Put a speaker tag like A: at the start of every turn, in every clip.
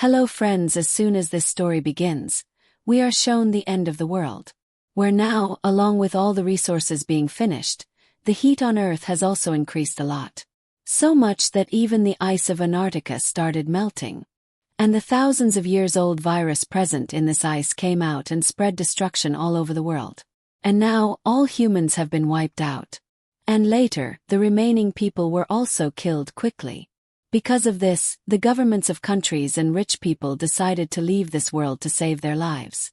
A: Hello friends, as soon as this story begins, we are shown the end of the world. Where now, along with all the resources being finished, the heat on Earth has also increased a lot. So much that even the ice of Antarctica started melting. And the thousands of years old virus present in this ice came out and spread destruction all over the world. And now, all humans have been wiped out. And later, the remaining people were also killed quickly. Because of this, the governments of countries and rich people decided to leave this world to save their lives.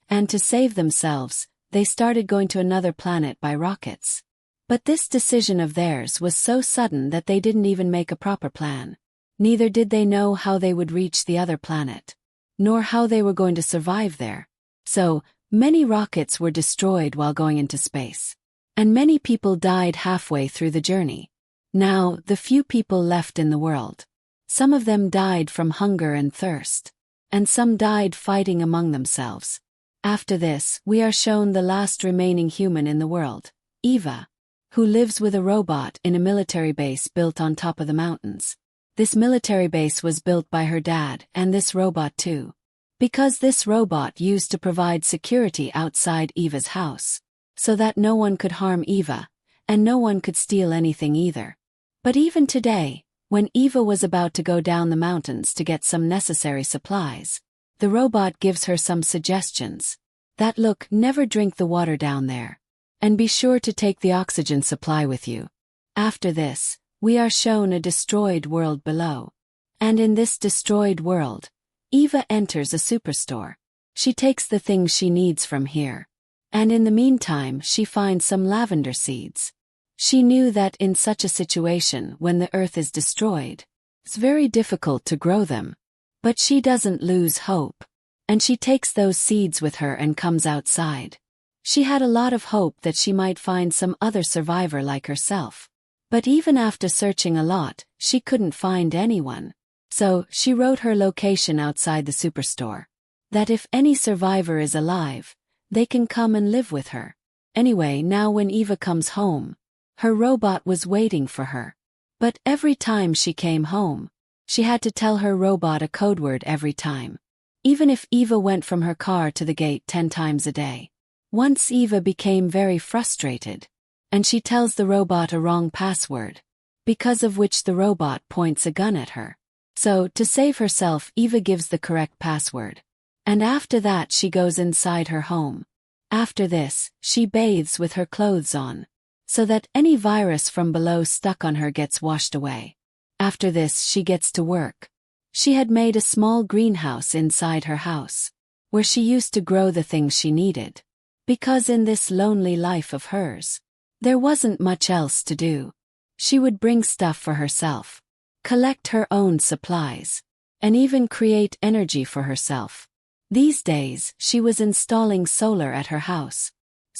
A: And to save themselves, they started going to another planet by rockets. But this decision of theirs was so sudden that they didn't even make a proper plan. Neither did they know how they would reach the other planet, nor how they were going to survive there. So, many rockets were destroyed while going into space. And many people died halfway through the journey. Now, the few people left in the world. Some of them died from hunger and thirst. And some died fighting among themselves. After this, we are shown the last remaining human in the world, Eva, who lives with a robot in a military base built on top of the mountains. This military base was built by her dad and this robot too. Because this robot used to provide security outside Eva's house, so that no one could harm Eva, and no one could steal anything either. But even today, when Eva was about to go down the mountains to get some necessary supplies, the robot gives her some suggestions. That look, never drink the water down there. And be sure to take the oxygen supply with you. After this, we are shown a destroyed world below. And in this destroyed world, Eva enters a superstore. She takes the things she needs from here. And in the meantime, she finds some lavender seeds. She knew that in such a situation when the earth is destroyed, it's very difficult to grow them. But she doesn't lose hope. And she takes those seeds with her and comes outside. She had a lot of hope that she might find some other survivor like herself. But even after searching a lot, she couldn't find anyone. So, she wrote her location outside the superstore. That if any survivor is alive, they can come and live with her. Anyway, now when Eva comes home, her robot was waiting for her. But every time she came home, she had to tell her robot a code word every time. Even if Eva went from her car to the gate 10 times a day. Once Eva became very frustrated. And she tells the robot a wrong password. Because of which the robot points a gun at her. So, to save herself, Eva gives the correct password. And after that she goes inside her home. After this, she bathes with her clothes on. So that any virus from below stuck on her gets washed away. After this she gets to work. She had made a small greenhouse inside her house, where she used to grow the things she needed. Because in this lonely life of hers, there wasn't much else to do. She would bring stuff for herself, collect her own supplies, and even create energy for herself. These days, she was installing solar at her house,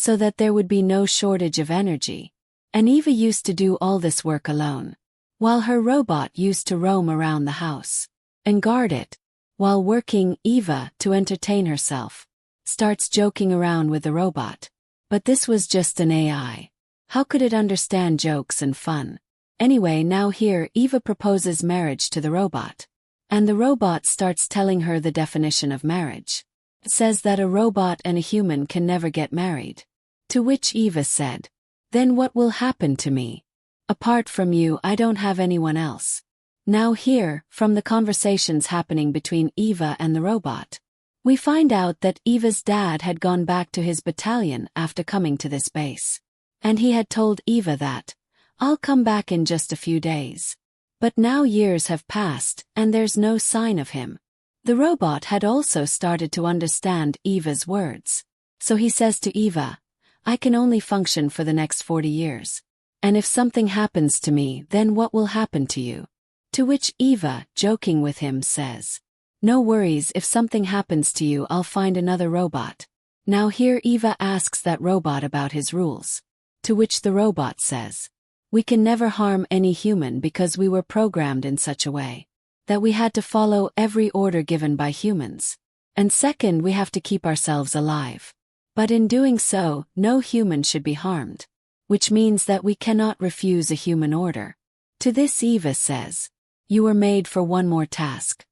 A: so that there would be no shortage of energy. And Eva used to do all this work alone, while her robot used to roam around the house and guard it. While working, Eva, to entertain herself, starts joking around with the robot. But this was just an AI. How could it understand jokes and fun? Anyway, now here Eva proposes marriage to the robot. And the robot starts telling her the definition of marriage. It says that a robot and a human can never get married. To which Eva said, "Then what will happen to me? Apart from you, I don't have anyone else." Now here, from the conversations happening between Eva and the robot, we find out that Eva's dad had gone back to his battalion after coming to this base. And he had told Eva that, "I'll come back in just a few days." But now years have passed, and there's no sign of him. The robot had also started to understand Eva's words. So he says to Eva, "I can only function for the next 40 years. And if something happens to me, then what will happen to you?" To which Eva, joking with him, says, "No worries, if something happens to you, I'll find another robot." Now here Eva asks that robot about his rules. To which the robot says, "We can never harm any human because we were programmed in such a way that we had to follow every order given by humans. And second, we have to keep ourselves alive. But in doing so, no human should be harmed. Which means that we cannot refuse a human order." To this Eva says, "You were made for one more task.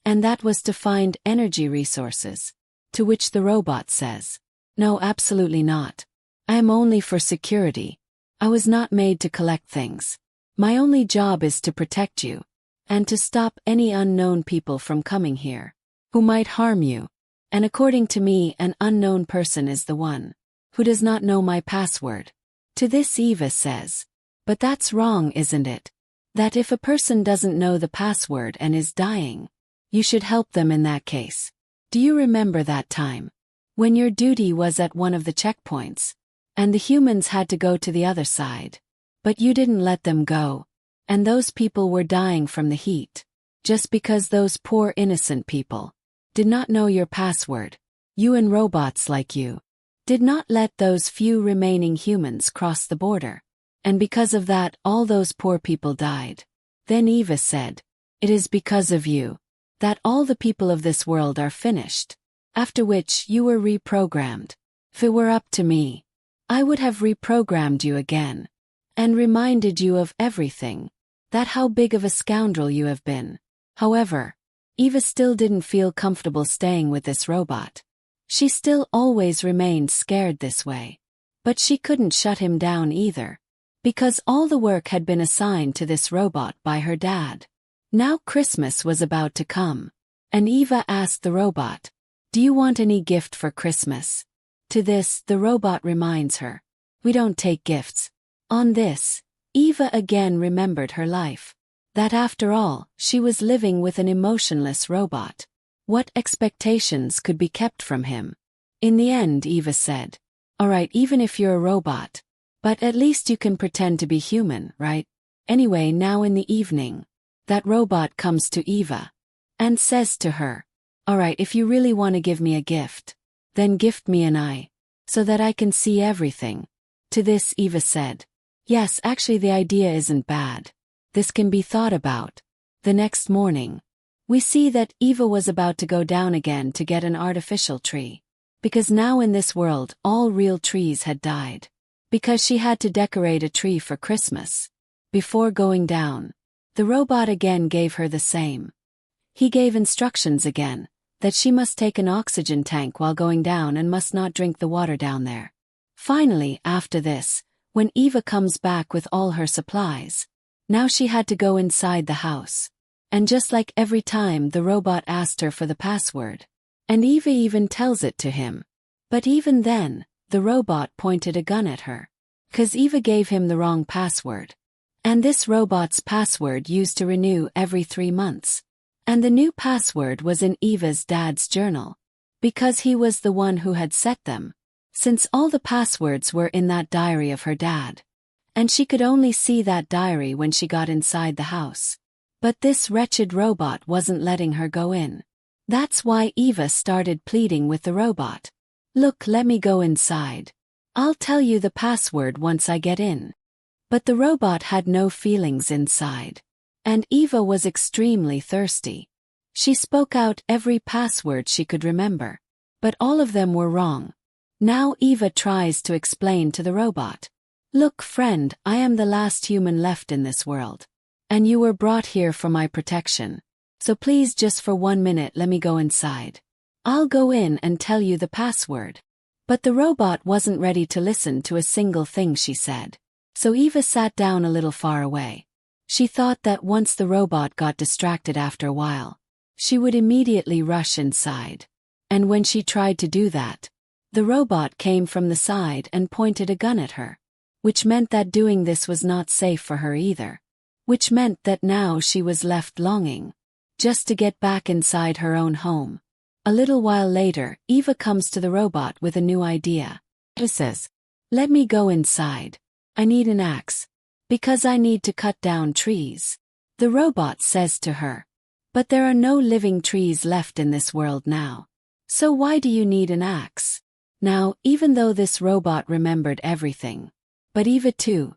A: And that was to find energy resources. To which the robot says, "No, absolutely not. I am only for security. I was not made to collect things. My only job is to protect you. And to stop any unknown people from coming here, who might harm you. And according to me, an unknown person is the one who does not know my password." To this Eva says, "But that's wrong, isn't it? That if a person doesn't know the password and is dying, you should help them in that case. Do you remember that time when your duty was at one of the checkpoints, and the humans had to go to the other side, but you didn't let them go, and those people were dying from the heat, just because those poor innocent people did not know your password? You and robots like you did not let those few remaining humans cross the border, and because of that all those poor people died." Then Eva said, "It is because of you that all the people of this world are finished, after which you were reprogrammed. If it were up to me, I would have reprogrammed you again, and reminded you of everything, that how big of a scoundrel you have been." However, Eva still didn't feel comfortable staying with this robot. She still always remained scared this way. But she couldn't shut him down either, because all the work had been assigned to this robot by her dad. Now Christmas was about to come, and Eva asked the robot, "Do you want any gift for Christmas?" To this, the robot reminds her, "We don't take gifts." On this, Eva again remembered her life. That after all, she was living with an emotionless robot. What expectations could be kept from him? In the end, Eva said, "Alright, even if you're a robot, but at least you can pretend to be human, right?" Anyway, now in the evening, that robot comes to Eva and says to her, "Alright, if you really want to give me a gift, then gift me an eye, so that I can see everything." To this Eva said, "Yes, actually the idea isn't bad. This can be thought about." The next morning, we see that Eva was about to go down again to get an artificial tree, because now in this world all real trees had died, because she had to decorate a tree for Christmas. Before going down, the robot again gave her the same. He gave instructions again, that she must take an oxygen tank while going down and must not drink the water down there. Finally, after this, when Eva comes back with all her supplies, now she had to go inside the house. And just like every time, the robot asked her for the password, and Eva even tells it to him. But even then, the robot pointed a gun at her, 'cause Eva gave him the wrong password. And this robot's password used to renew every 3 months. And the new password was in Eva's dad's journal, because he was the one who had set them, since all the passwords were in that diary of her dad. And she could only see that diary when she got inside the house. But this wretched robot wasn't letting her go in. That's why Eva started pleading with the robot. "Look, let me go inside. I'll tell you the password once I get in." But the robot had no feelings inside. And Eva was extremely thirsty. She spoke out every password she could remember, but all of them were wrong. Now Eva tries to explain to the robot, "Look, friend, I am the last human left in this world. And you were brought here for my protection. So please just for 1 minute let me go inside. I'll go in and tell you the password." But the robot wasn't ready to listen to a single thing she said. So Eva sat down a little far away. She thought that once the robot got distracted after a while, she would immediately rush inside. And when she tried to do that, the robot came from the side and pointed a gun at her, which meant that doing this was not safe for her either. Which meant that now she was left longing just to get back inside her own home. A little while later, Eva comes to the robot with a new idea. She says, "Let me go inside. I need an axe, because I need to cut down trees." The robot says to her, "But there are no living trees left in this world now. So why do you need an axe?" Now, even though this robot remembered everything, but Eva too,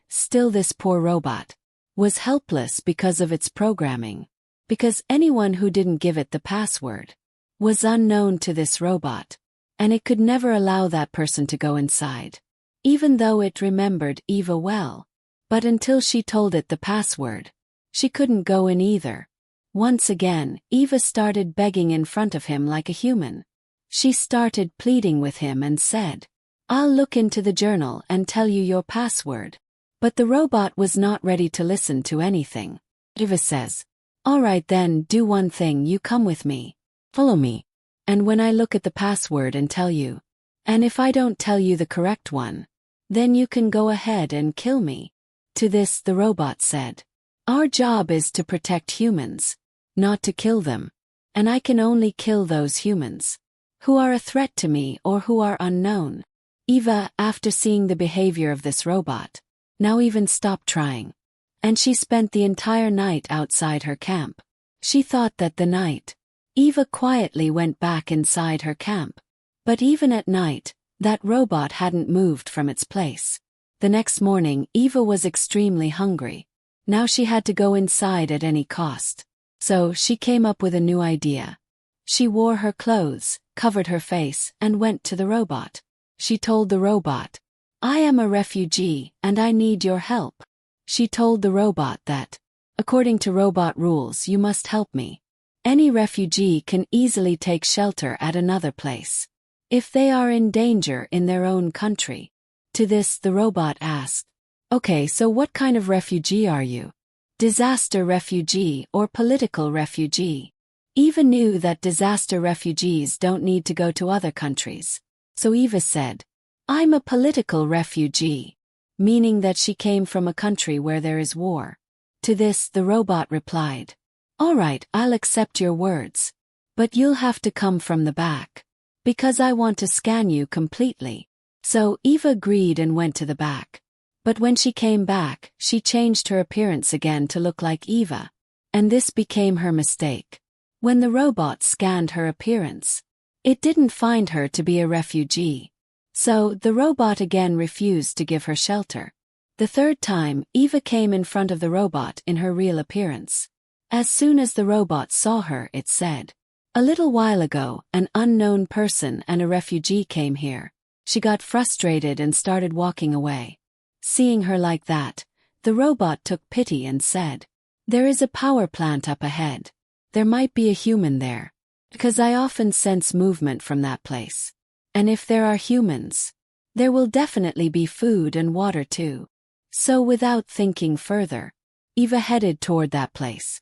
A: still this poor robot was helpless because of its programming, because anyone who didn't give it the password was unknown to this robot, and it could never allow that person to go inside, even though it remembered Eva well. But until she told it the password, she couldn't go in either. Once again, Eva started begging in front of him like a human. She started pleading with him and said, "I'll look into the journal and tell you your password." But the robot was not ready to listen to anything. Eva says, "All right then, do one thing, you come with me. Follow me. And when I look at the password and tell you, and if I don't tell you the correct one, then you can go ahead and kill me." To this the robot said, "Our job is to protect humans, not to kill them. And I can only kill those humans who are a threat to me or who are unknown." Eva, after seeing the behavior of this robot, now even stopped trying. And she spent the entire night outside her camp. She thought that the night, Eva quietly went back inside her camp. But even at night, that robot hadn't moved from its place. The next morning, Eva was extremely hungry. Now she had to go inside at any cost. So she came up with a new idea. She wore her clothes, covered her face, and went to the robot. She told the robot, "I am a refugee, and I need your help." She told the robot that, according to robot rules, you must help me. Any refugee can easily take shelter at another place if they are in danger in their own country. To this the robot asked, "Okay, so what kind of refugee are you? Disaster refugee or political refugee?" Eva knew that disaster refugees don't need to go to other countries. So Eva said, "I'm a political refugee," meaning that she came from a country where there is war. To this the robot replied, "All right, I'll accept your words. But you'll have to come from the back, because I want to scan you completely." So Eva agreed and went to the back. But when she came back, she changed her appearance again to look like Eva. And this became her mistake. When the robot scanned her appearance, it didn't find her to be a refugee. So the robot again refused to give her shelter. The third time, Eva came in front of the robot in her real appearance. As soon as the robot saw her, it said, "A little while ago, an unknown person and a refugee came here." She got frustrated and started walking away. Seeing her like that, the robot took pity and said, "There is a power plant up ahead. There might be a human there, because I often sense movement from that place. And if there are humans, there will definitely be food and water too." So without thinking further, Eva headed toward that place.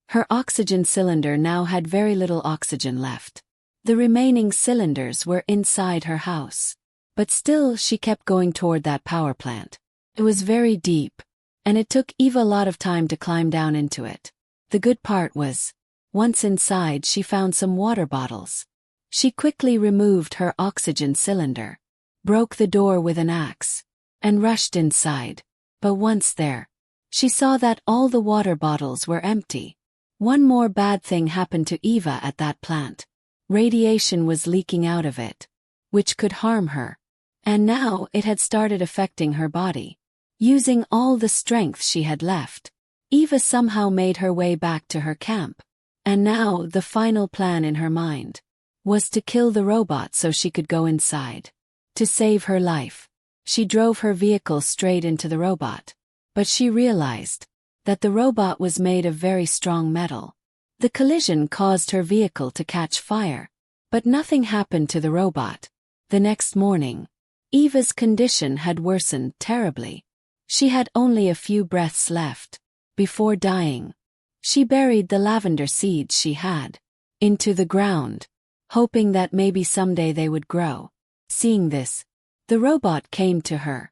A: Her oxygen cylinder now had very little oxygen left. The remaining cylinders were inside her house. But still she kept going toward that power plant. It was very deep, and it took Eva a lot of time to climb down into it. The good part was, once inside she found some water bottles. She quickly removed her oxygen cylinder, broke the door with an axe, and rushed inside. But once there, she saw that all the water bottles were empty. One more bad thing happened to Eva at that plant. Radiation was leaking out of it, which could harm her. And now it had started affecting her body. Using all the strength she had left, Eva somehow made her way back to her camp. And now the final plan in her mind was to kill the robot so she could go inside. To save her life, she drove her vehicle straight into the robot. But she realized that the robot was made of very strong metal. The collision caused her vehicle to catch fire. But nothing happened to the robot. The next morning, Eva's condition had worsened terribly. She had only a few breaths left. Before dying, she buried the lavender seeds she had into the ground, hoping that maybe someday they would grow. Seeing this, the robot came to her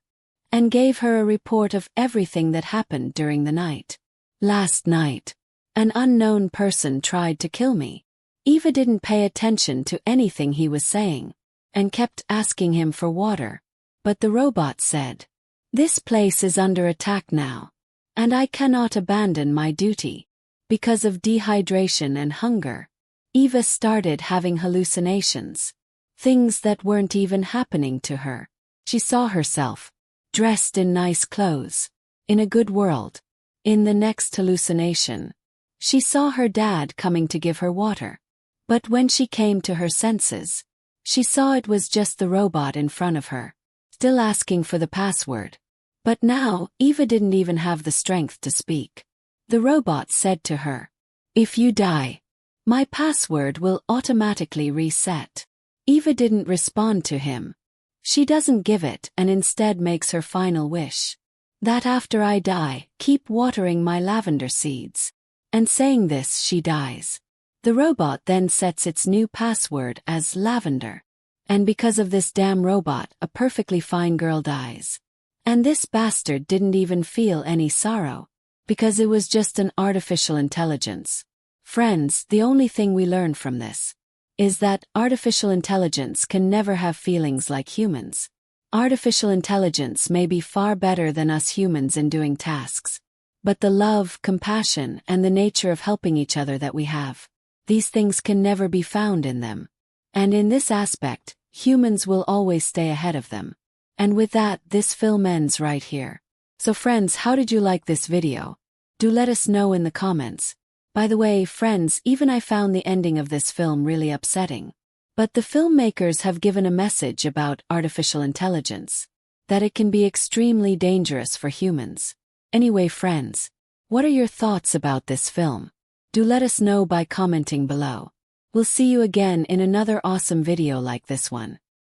A: and gave her a report of everything that happened during the night. "Last night, an unknown person tried to kill me." Eva didn't pay attention to anything he was saying and kept asking him for water. But the robot said, "This place is under attack now, and I cannot abandon my duty." Because of dehydration and hunger, Eva started having hallucinations, things that weren't even happening to her. She saw herself dressed in nice clothes, in a good world. In the next hallucination, she saw her dad coming to give her water. But when she came to her senses, she saw it was just the robot in front of her, still asking for the password. But now, Eva didn't even have the strength to speak. The robot said to her, If you die, my password will automatically reset. Eva didn't respond to him. She doesn't give it and instead makes her final wish. That after I die, keep watering my lavender seeds. And saying this, she dies. The robot then sets its new password as lavender. And because of this damn robot, a perfectly fine girl dies. And this bastard didn't even feel any sorrow, because it was just an artificial intelligence. Friends, the only thing we learn from this is that artificial intelligence can never have feelings like humans. Artificial intelligence may be far better than us humans in doing tasks, but the love, compassion, and the nature of helping each other that we have, these things can never be found in them. And in this aspect, humans will always stay ahead of them. And with that, this film ends right here. So friends, how did you like this video? Do let us know in the comments. By the way, friends, even I found the ending of this film really upsetting. But the filmmakers have given a message about artificial intelligence, that it can be extremely dangerous for humans. Anyway, friends, what are your thoughts about this film? Do let us know by commenting below. We'll see you again in another awesome video like this one.